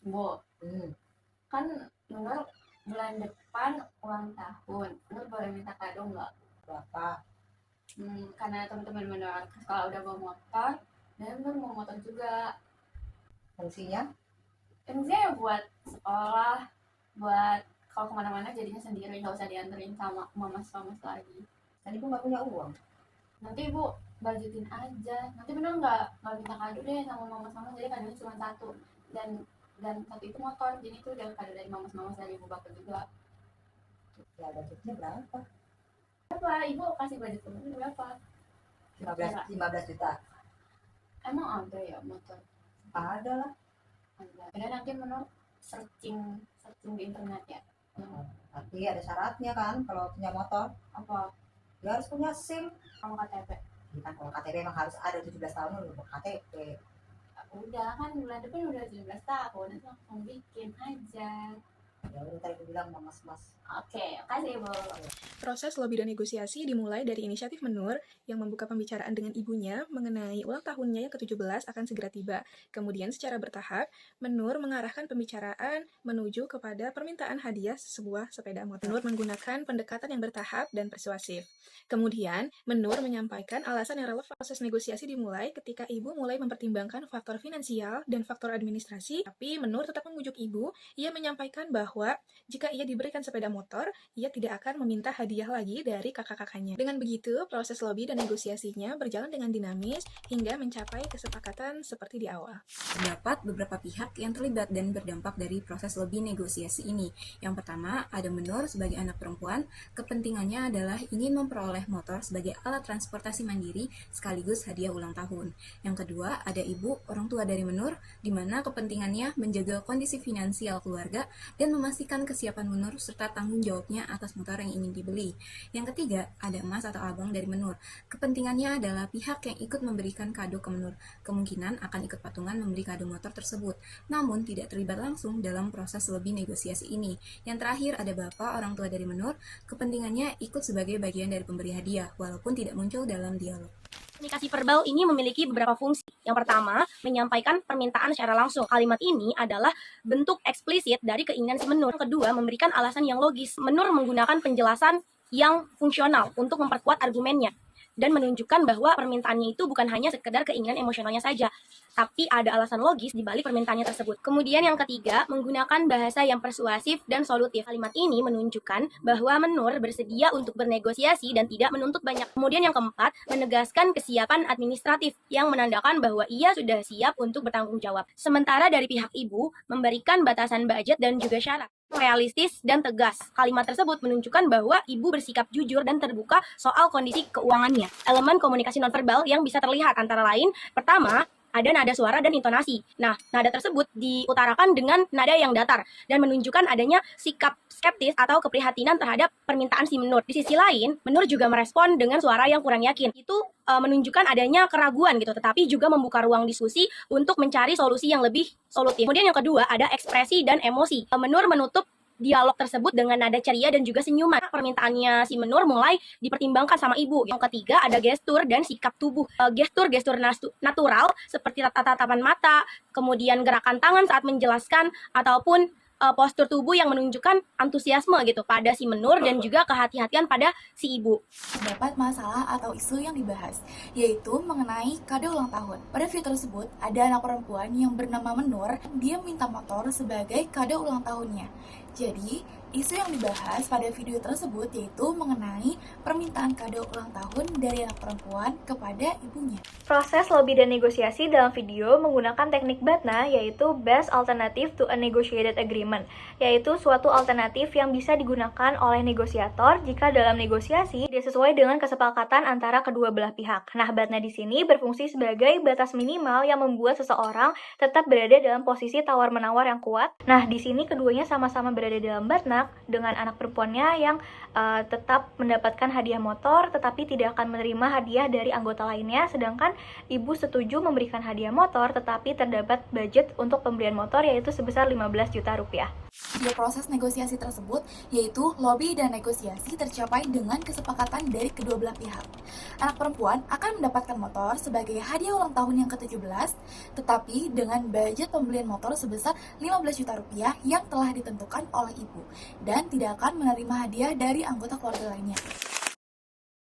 Bu, Hmm, kan Nur bulan depan ulang tahun. Nur boleh minta kado nggak? berapa? Karena teman-teman Nur sekolah udah bawa motor, dan Nur mau motor juga. Fungsinya? Fungsinya ya buat sekolah, buat kalau kemana-mana jadinya sendiri, nggak usah dianterin sama mamas-mamas lagi. Kan ibu nggak punya uang. Nanti ibu budgetin aja. Nanti bener nggak minta kado deh sama mamas-mamas, jadi kadonya cuma satu. Dan satu itu motor, jadi itu udah kado dari mamas-mamas dari ibu bapak juga. Ya budgetnya berapa? Berapa? Ibu kasih budget temen berapa? 15 juta. Emang ada ya motor? Ada lah. Ada. Padahal nanti menurut searching di internet ya. Tapi ada syaratnya kan kalau punya motor. Apa? Dia harus punya SIM. Sama KTP? Ya kan kalau KTP emang harus ada 17 tahun dulu KTP. Udah kan bulan depan udah 17 tahun, nanti langsung bikin aja. Ya udah tadi aku bilang sama mas. Oke, kasih Bu. Proses lobi dan negosiasi dimulai dari inisiatif Menur yang membuka pembicaraan dengan ibunya mengenai ulang tahunnya yang ke-17 akan segera tiba. Kemudian secara bertahap, Menur mengarahkan pembicaraan menuju kepada permintaan hadiah sebuah sepeda motor. Menur menggunakan pendekatan yang bertahap dan persuasif. Kemudian, Menur menyampaikan alasan yang relevan. Proses negosiasi dimulai ketika ibu mulai mempertimbangkan faktor finansial dan faktor administrasi, tapi Menur tetap membujuk ibu. Ia menyampaikan bahwa jika ia diberikan sepeda motor, ia tidak akan meminta hadiah lagi dari kakak-kakaknya. Dengan begitu, proses lobi dan negosiasinya berjalan dengan dinamis hingga mencapai kesepakatan seperti di awal. Terdapat beberapa pihak yang terlibat dan berdampak dari proses lobi negosiasi ini. Yang pertama, ada Menur sebagai anak perempuan, kepentingannya adalah ingin memperoleh motor sebagai alat transportasi mandiri sekaligus hadiah ulang tahun. Yang kedua, ada ibu, orang tua dari Menur, di mana kepentingannya menjaga kondisi finansial keluarga dan memastikan kesiapan Menur serta tanggung jawabnya atas motor yang ingin dibeli. Yang ketiga, ada emas atau abang dari Menur. Kepentingannya adalah pihak yang ikut memberikan kado ke Menur. Kemungkinan akan ikut patungan memberi kado motor tersebut, namun tidak terlibat langsung dalam proses lebih negosiasi ini. Yang terakhir, ada bapak orang tua dari Menur. Kepentingannya ikut sebagai bagian dari pemberi hadiah, walaupun tidak muncul dalam dialog. Komunikasi verbal ini memiliki beberapa fungsi. Yang pertama, menyampaikan permintaan secara langsung. Kalimat ini adalah bentuk eksplisit dari keinginan si Menur. Yang kedua, memberikan alasan yang logis. Menur menggunakan penjelasan yang fungsional untuk memperkuat argumennya dan menunjukkan bahwa permintaannya itu bukan hanya sekedar keinginan emosionalnya saja, tapi ada alasan logis di balik permintaannya tersebut. Kemudian yang ketiga, menggunakan bahasa yang persuasif dan solutif. Kalimat ini menunjukkan bahwa Menur bersedia untuk bernegosiasi dan tidak menuntut banyak. Kemudian yang keempat, menegaskan kesiapan administratif yang menandakan bahwa ia sudah siap untuk bertanggung jawab. Sementara dari pihak ibu, memberikan batasan budget dan juga syarat realistis dan tegas. Kalimat tersebut menunjukkan bahwa ibu bersikap jujur dan terbuka soal kondisi keuangannya. Elemen komunikasi nonverbal yang bisa terlihat antara lain, pertama, ada nada suara dan intonasi. Nah, nada tersebut diutarakan dengan nada yang datar dan menunjukkan adanya sikap skeptis atau keprihatinan terhadap permintaan si Menur. Di sisi lain, Menur juga merespon dengan suara yang kurang yakin. Itu menunjukkan adanya keraguan gitu, tetapi juga membuka ruang diskusi untuk mencari solusi yang lebih solutif. Kemudian yang kedua, ada ekspresi dan emosi. Menur menutup dialog tersebut dengan nada ceria dan juga senyuman. Permintaannya si Menur mulai dipertimbangkan sama ibu. Yang ketiga, ada gestur dan sikap tubuh. Gestur natural seperti tatapan mata, kemudian gerakan tangan saat menjelaskan, ataupun postur tubuh yang menunjukkan antusiasme gitu pada si Menur dan juga kehati-hatian pada si ibu. Terdapat masalah atau isu yang dibahas, yaitu mengenai kado ulang tahun. Pada video tersebut, ada anak perempuan yang bernama Menur. Dia minta motor sebagai kado ulang tahunnya. Jadi, isu yang dibahas pada video tersebut yaitu mengenai permintaan kado ulang tahun dari anak perempuan kepada ibunya. Proses lobi dan negosiasi dalam video menggunakan teknik BATNA, yaitu Best Alternative to a Negotiated Agreement, yaitu suatu alternatif yang bisa digunakan oleh negosiator jika dalam negosiasi dia sesuai dengan kesepakatan antara kedua belah pihak. Nah, BATNA di sini berfungsi sebagai batas minimal yang membuat seseorang tetap berada dalam posisi tawar-menawar yang kuat. Nah, di sini keduanya sama-sama berada dalam BATNA pihak dengan anak perempuannya yang tetap mendapatkan hadiah motor tetapi tidak akan menerima hadiah dari anggota lainnya, sedangkan ibu setuju memberikan hadiah motor tetapi terdapat budget untuk pembelian motor yaitu sebesar 15 juta rupiah. Di proses negosiasi tersebut, yaitu lobby dan negosiasi tercapai dengan kesepakatan dari kedua belah pihak. Anak perempuan akan mendapatkan motor sebagai hadiah ulang tahun yang ke-17, tetapi dengan budget pembelian motor sebesar 15 juta rupiah yang telah ditentukan oleh ibu, dan tidak akan menerima hadiah dari anggota keluarga lainnya.